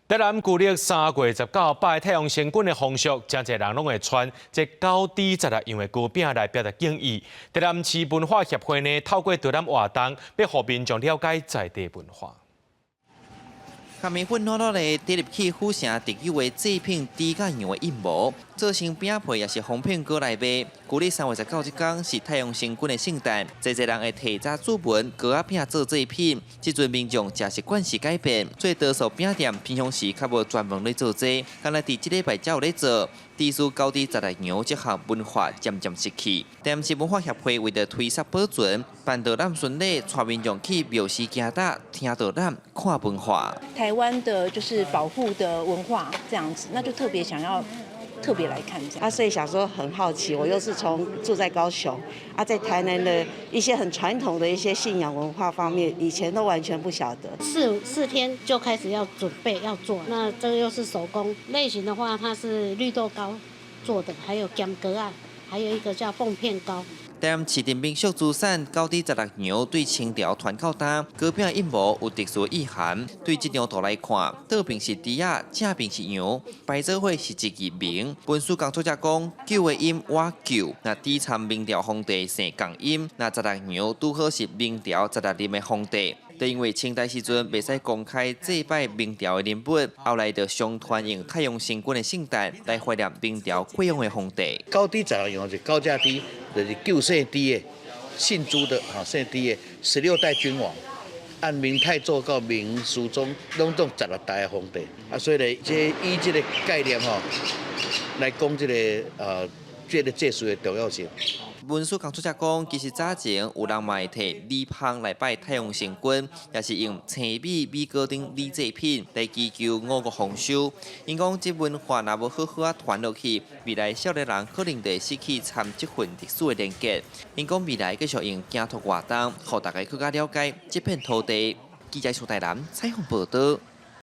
台南旧历3月19拜太阳神君的风俗，真侪人拢会穿这高低16样的旧饼来表达敬意。台南市文化协会呢，透过台南活动，要互民众了解在地文化。下面粉糯糯的滴入去府城特有的制品猪甲羊的印模，做成饼皮也是方片糕来卖。旧历3月19这天是太阳神君的圣诞，侪人会提早注文糕仔饼做制品。即阵民众食习惯是改变，所以多数饼店平常时较无专门咧做这，敢若伫即礼拜才有咧做。低俗高低16样这项文化渐渐失去。台南市文化协会为了推广保存，办导览巡礼，带民众去庙寺行搭，听导览，看文化。台湾的就是保护的文化这样子，那就特别想要特别来看这样。所以想说很好奇，我又是住在高雄，在台南的一些很传统的一些信仰文化方面，以前都完全不晓得。四天就开始要准备要做，那这个又是手工类型的话，它是绿豆糕做的，还有咸粿啊，还有一个叫凤片糕。台南市的民俗资产高低16样对清朝传到呾，糕饼印模有特殊意涵。对这张图来看，倒边是猪仔，正边是羊，摆做伙是一字明。文书工作者讲，旧的音我旧，那底参明朝皇帝姓共音，那16样拄好是明朝16任的皇帝。就因为清代时阵袂使公开祭拜明朝的人物，后来就相传用太阳神君的圣诞来怀念明朝过往的皇帝。高低16样是高价低，就是旧姓朱的，姓朱的姓朱的16代君王，按明太祖到明肃宗拢总16代的皇帝，所以呢，以这个概念来讲这个祭祀的重要性。文书工作者讲，其实早前有人嘛会摕米香来拜太阳神君，也是用青米、米糕等米制品来祈求五谷丰收。因讲这文化若无好好传落去，未来少年人可能会失去参这份历史的连结。因讲未来继续用行托活动，互大家更加了解这片土地。记者苏台南采访报道。